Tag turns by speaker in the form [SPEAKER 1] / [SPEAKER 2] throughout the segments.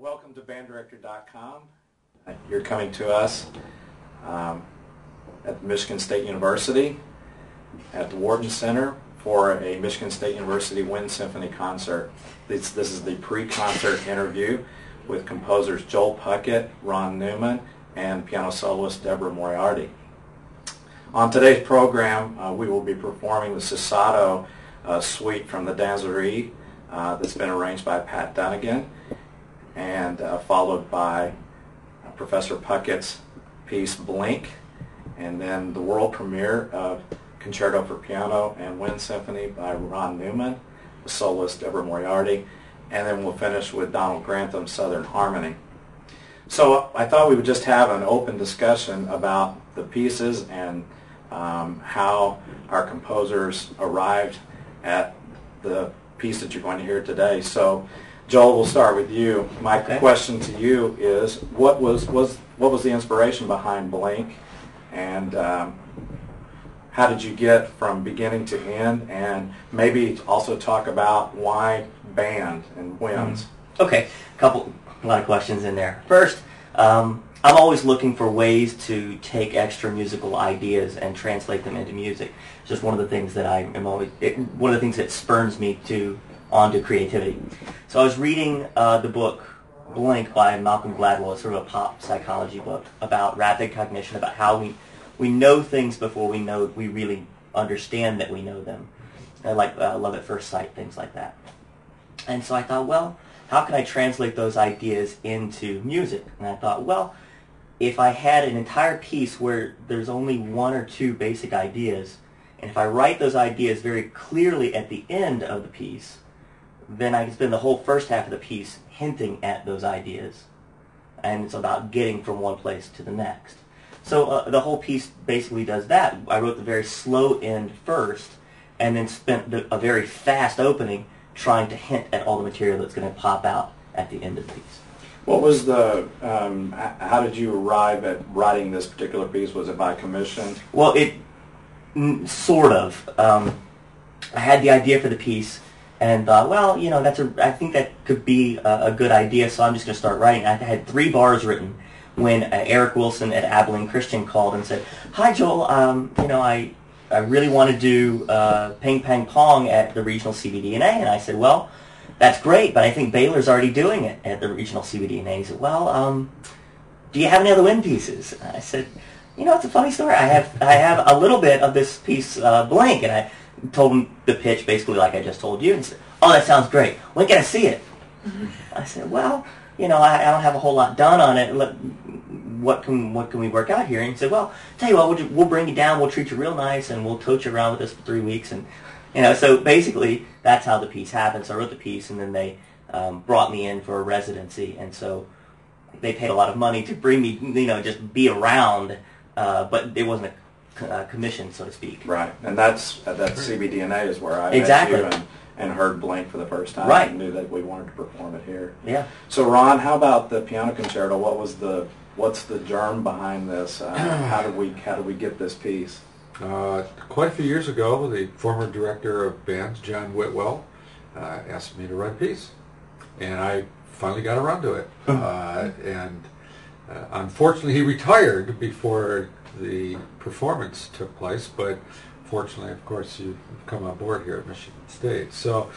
[SPEAKER 1] Welcome to banddirector.com. You're coming to us at Michigan State University at the Wharton Center for a Michigan State University Wind Symphony concert. This is the pre-concert interview with composers Joel Puckett, Ron Newman, and piano soloist Deborah Moriarty. On today's program, we will be performing the Cessato suite from the Danzerie that's been arranged by Pat Dunnigan, and followed by Professor Puckett's piece Blink, and then the world premiere of Concerto for Piano and Wind Symphony by Ron Newman, the soloist Deborah Moriarty, and then we'll finish with Donald Grantham's Southern Harmony. So I thought we would just have an open discussion about the pieces and how our composers arrived at the piece that you're going to hear today. So Joel, we'll start with you. My question to you is, what was the inspiration behind Blink, and how did you get from beginning to end, and maybe also talk about why band and winds?
[SPEAKER 2] Okay, a lot of questions in there. First, I'm always looking for ways to take extra musical ideas and translate them into music. It's just one of the things that one of the things that spurns me onto creativity. So I was reading the book Blink by Malcolm Gladwell. It's sort of a pop psychology book about rapid cognition, about how we know things before we really understand that we know them. Like love at first sight, things like that. And so I thought, well, how can I translate those ideas into music? And I thought, well, if I had an entire piece where there's only one or two basic ideas, and if I write those ideas very clearly at the end of the piece, then I can spend the whole first half of the piece hinting at those ideas. And it's about getting from one place to the next. So the whole piece basically does that. I wrote the very slow end first, and then spent a very fast opening trying to hint at all the material that's going to pop out at the end of the piece.
[SPEAKER 1] What was how did you arrive at writing this particular piece? Was it by commission?
[SPEAKER 2] Well, sort of. I had the idea for the piece and thought, well, I think that could be a good idea, so I'm just going to start writing. I had 3 bars written when Eric Wilson at Abilene Christian called and said, "Hi, Joel, I really want to do Ping Pang Pong at the regional CBD&A." And I said, well, that's great, but I think Baylor's already doing it at the regional CBD&A. He said, well, do you have any other wind pieces? And I said, it's a funny story. I have a little bit of this piece, Blank, and I told him the pitch basically like I just told you, and said, oh, that sounds great. When can I see it? I said, well, I don't have a whole lot done on it. What can we work out here? And he said, well, tell you what, we'll bring you down, we'll treat you real nice, and we'll tote you around with us for 3 weeks. And so basically that's how the piece happened. So I wrote the piece, and then they brought me in for a residency, and so they paid a lot of money to bring me, just be around, but it wasn't a commission, so to speak.
[SPEAKER 1] Right, and that's at that CBD&A is where I
[SPEAKER 2] exactly.
[SPEAKER 1] met you and heard Blink for the first time.
[SPEAKER 2] Right.
[SPEAKER 1] And knew that we wanted to perform it here.
[SPEAKER 2] Yeah.
[SPEAKER 1] So Ron, how about the piano concerto? What's the germ behind this? How did we get this piece?
[SPEAKER 3] Quite a few years ago, the former director of bands, John Whitwell, asked me to write a piece, and I finally got around to it. Unfortunately, he retired before the performance took place, but fortunately, of course, you've come on board here at Michigan State. So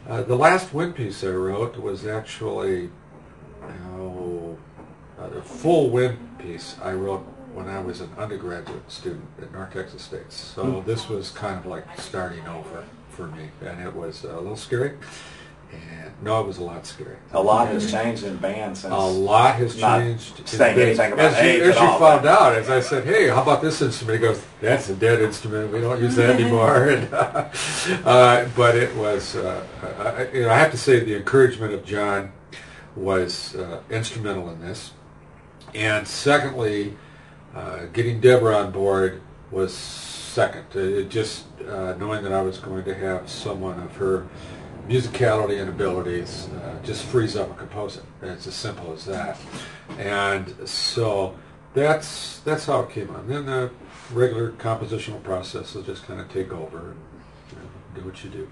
[SPEAKER 3] the last wind piece I wrote was actually a full wind piece I wrote when I was an undergraduate student at North Texas State. So this was kind of like starting over for me, and it was a little scary. And no, it was a lot scary.
[SPEAKER 1] A lot has changed in bands since.
[SPEAKER 3] A lot has changed.
[SPEAKER 1] Saying anything about age
[SPEAKER 3] as
[SPEAKER 1] at
[SPEAKER 3] you
[SPEAKER 1] all,
[SPEAKER 3] found out, as I said, hey, how about this instrument? He goes, that's a dead instrument. We don't use that anymore. And, but it was, I have to say, the encouragement of John was instrumental in this. And secondly, getting Deborah on board was second. Just knowing that I was going to have someone of her musicality and abilities just frees up a composer. It's as simple as that. And so that's how it came on. Then the regular compositional process will just kind of take over and do what you do.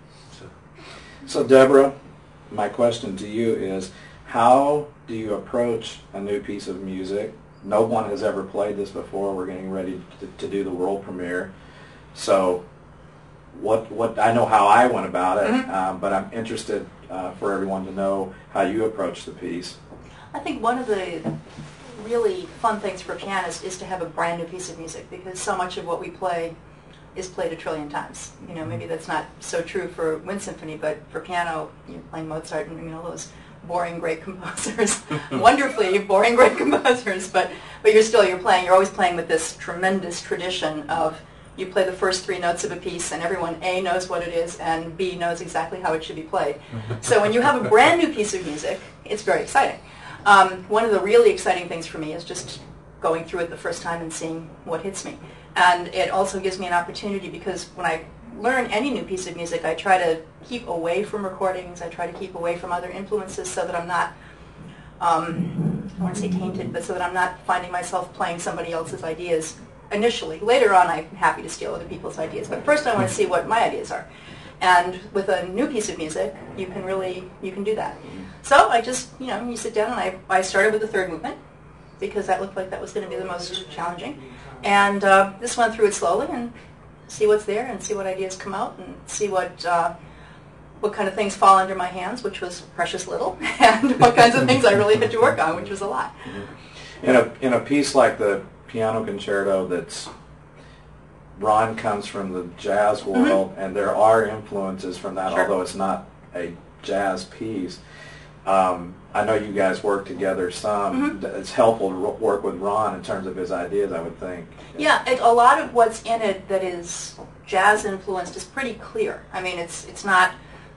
[SPEAKER 1] So Deborah, my question to you is, how do you approach a new piece of music? No one has ever played this before. We're getting ready to do the world premiere. So what I know how I went about it, but I'm interested for everyone to know how you approach the piece.
[SPEAKER 4] I think one of the really fun things for pianists is to have a brand new piece of music, because so much of what we play is played a trillion times. You know, maybe that's not so true for wind symphony, but for piano, you're playing Mozart and, you know, those boring great composers, wonderfully boring great composers, but you're always playing with this tremendous tradition of, you play the first 3 notes of a piece and everyone A knows what it is and B knows exactly how it should be played. So when you have a brand new piece of music, it's very exciting. One of the really exciting things for me is just going through it the first time and seeing what hits me. And it also gives me an opportunity, because when I learn any new piece of music, I try to keep away from recordings, I try to keep away from other influences, so that I'm not, I want to say tainted, but so that I'm not finding myself playing somebody else's ideas initially. Later on, I'm happy to steal other people's ideas, but first I want to see what my ideas are. And with a new piece of music, you can do that. So I just, you sit down, and I started with the third movement, because that looked like that was going to be the most challenging. And just went through it slowly and see what's there, and see what ideas come out, and see what kind of things fall under my hands, which was precious little, and what kinds of things I really had to work on, which was a lot.
[SPEAKER 1] In a piece like the piano concerto, that's Ron comes from the jazz world, and there are influences from that, although it's not a jazz piece. I know you guys work together some. It's helpful to work with Ron in terms of his ideas, I would think.
[SPEAKER 4] Yeah, a lot of what's in it that is jazz influenced is pretty clear. I mean, it's not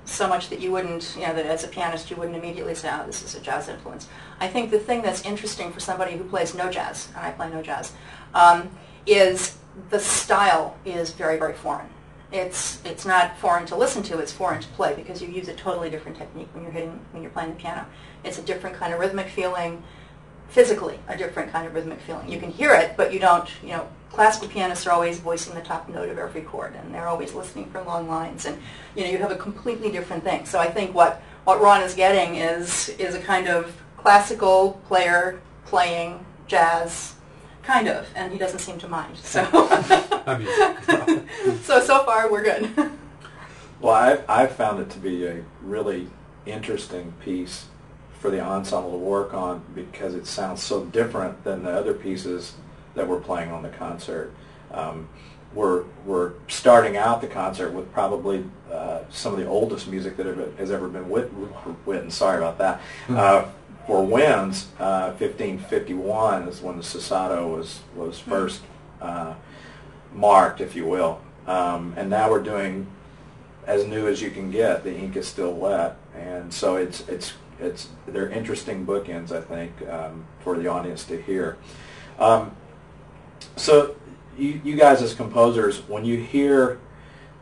[SPEAKER 4] so much that you wouldn't, that as a pianist you wouldn't immediately say, oh, this is a jazz influence. I think the thing that's interesting for somebody who plays no jazz, and I play no jazz, is the style is very, very foreign. It's not foreign to listen to, it's foreign to play, because you use a totally different technique when you're playing the piano. It's a different kind of rhythmic feeling, physically a different kind of rhythmic feeling. You can hear it, but you don't, classical pianists are always voicing the top note of every chord, and they're always listening for long lines, and you have a completely different thing. So I think what Ron is getting is a kind of classical player playing jazz, kind of, and he doesn't seem to mind. So, so far we're good.
[SPEAKER 1] Well, I've found it to be a really interesting piece for the ensemble to work on, because it sounds so different than the other pieces that we're playing on the concert. We're starting out the concert with probably some of the oldest music that has ever been written. Sorry about that. For winds, 1551 is when the Susato was first marked, if you will. And now we're doing as new as you can get. The ink is still wet, and so they're interesting bookends, I think, for the audience to hear. So you guys as composers, when you hear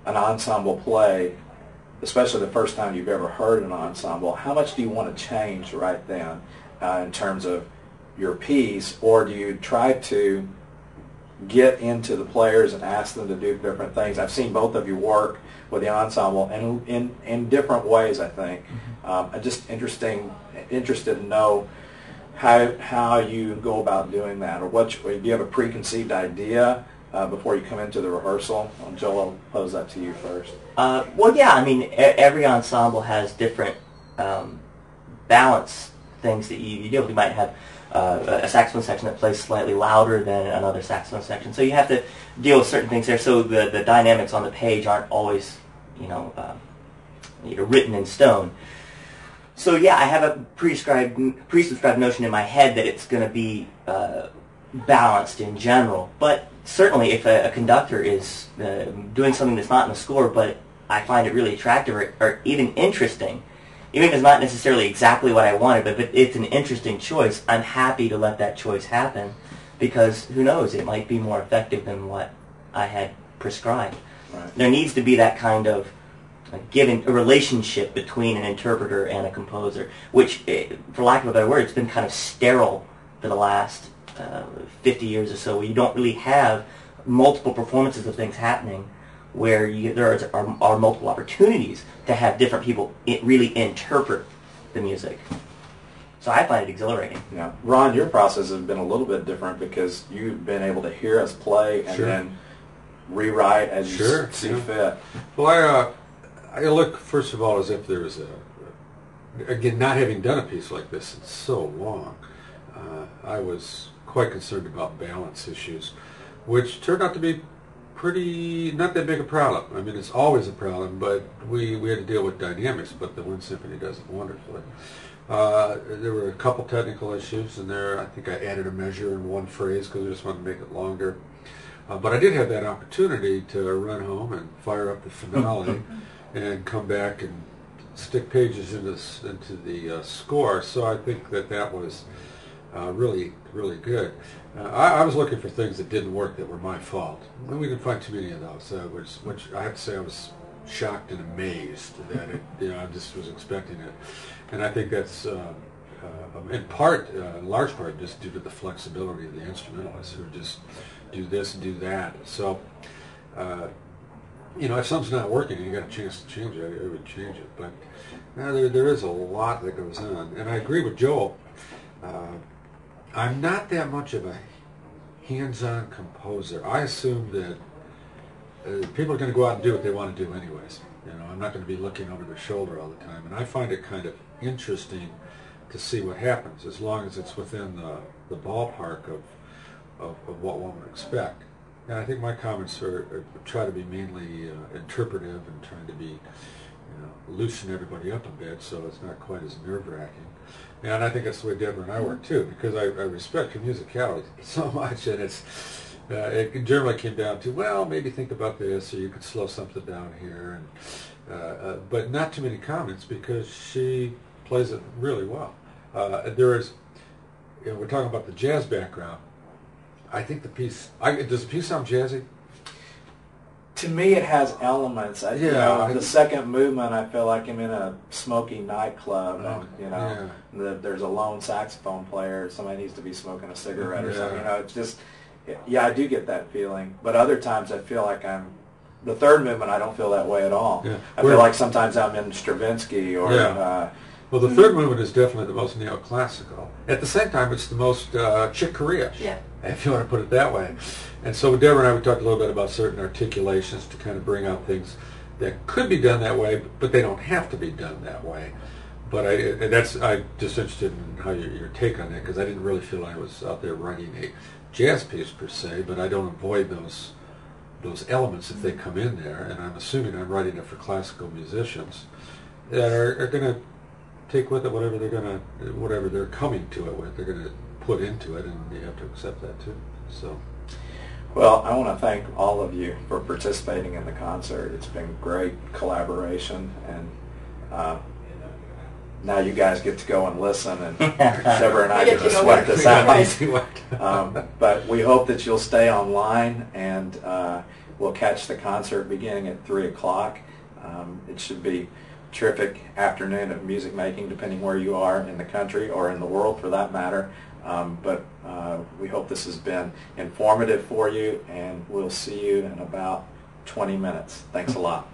[SPEAKER 1] an ensemble play, especially the first time you've ever heard an ensemble, how much do you want to change right then in terms of your piece, or do you try to get into the players and ask them to do different things? I've seen both of you work with the ensemble, and in different ways, I think. I'm just interested to know how you go about doing that, or do you have a preconceived idea before you come into the rehearsal? Joel, I'll pose that to you first.
[SPEAKER 2] Well, yeah, I mean, every ensemble has different balance things that you deal with. You might have a saxophone section that plays slightly louder than another saxophone section, so you have to deal with certain things there, so the dynamics on the page aren't always, written in stone. So yeah, I have a prescribed notion in my head that it's going to be balanced in general. But certainly, if a conductor is doing something that's not in the score, but I find it really attractive or even interesting, even if it's not necessarily exactly what I wanted, but it's an interesting choice, I'm happy to let that choice happen, because who knows, it might be more effective than what I had prescribed.
[SPEAKER 1] Right. There
[SPEAKER 2] needs to be that kind of a relationship between an interpreter and a composer, which, for lack of a better word, it's been kind of sterile for the last 50 years or so, where you don't really have multiple performances of things happening, where there are multiple opportunities to have different people really interpret the music. So I find it exhilarating.
[SPEAKER 1] Yeah. Ron, your process has been a little bit different because you've been able to hear us play and
[SPEAKER 3] Sure.
[SPEAKER 1] then rewrite as you
[SPEAKER 3] Sure,
[SPEAKER 1] see
[SPEAKER 3] yeah.
[SPEAKER 1] fit.
[SPEAKER 3] Well, I look, first of all, as if there was again, not having done a piece like this in so long, I was quite concerned about balance issues, which turned out to be not that big a problem. I mean, it's always a problem, but we had to deal with dynamics, but the Wind Symphony does it wonderfully. There were a couple technical issues in there. I think I added a measure in one phrase because I just wanted to make it longer. But I did have that opportunity to run home and fire up the finale and come back and stick pages into the score. So I think that was really, really good. I was looking for things that didn't work that were my fault. And we didn't find too many of those, which I have to say I was shocked and amazed that I just was expecting it. And I think that's in large part, just due to the flexibility of the instrumentalists who just do this and do that. So, if something's not working and you got a chance to change it, I would change it. But there is a lot that goes on. And I agree with Joel. I'm not that much of a hands-on composer. I assume that people are going to go out and do what they want to do anyways. I'm not going to be looking over their shoulder all the time. And I find it kind of interesting to see what happens, as long as it's within the ballpark of what one would expect. And I think my comments try to be mainly interpretive and trying to be, loosen everybody up a bit so it's not quite as nerve-wracking. And I think that's the way Deborah and I work too, because I respect her musicality so much, and it generally came down to, well, maybe think about this, or you could slow something down here, but not too many comments because she plays it really well. We're talking about the jazz background. I think the piece, does the piece sound jazzy?
[SPEAKER 1] To me, it has elements. The second movement, I feel like I'm in a smoky nightclub, and there's a lone saxophone player. Somebody needs to be smoking a cigarette or something. It's just, I do get that feeling. But other times, I feel like the third movement, I don't feel that way at all.
[SPEAKER 3] Yeah.
[SPEAKER 1] I feel like sometimes I'm in Stravinsky or.
[SPEAKER 3] Yeah. Well, the third movement is definitely the most neoclassical. At the same time, it's the most Chick Corea-ish, if you want to put it that way. And so Deborah and I, we talked a little bit about certain articulations to kind of bring out things that could be done that way, but they don't have to be done that way. But I'm just interested in how your take on that, because I didn't really feel I was out there writing a jazz piece per se, but I don't avoid those elements if they come in there. And I'm assuming I'm writing it for classical musicians that are going to take with it whatever they're coming to it with, they're going to put into it, and you have to accept that too. So,
[SPEAKER 1] well, I want to thank all of you for participating in the concert. It's been great collaboration, and now you guys get to go and listen, and Deborah and I get to sweat this out. But we hope that you'll stay online, and we'll catch the concert beginning at 3 o'clock. It should be terrific afternoon of music making, depending where you are in the country or in the world for that matter. But we hope this has been informative for you, and we'll see you in about 20 minutes. Thanks a lot.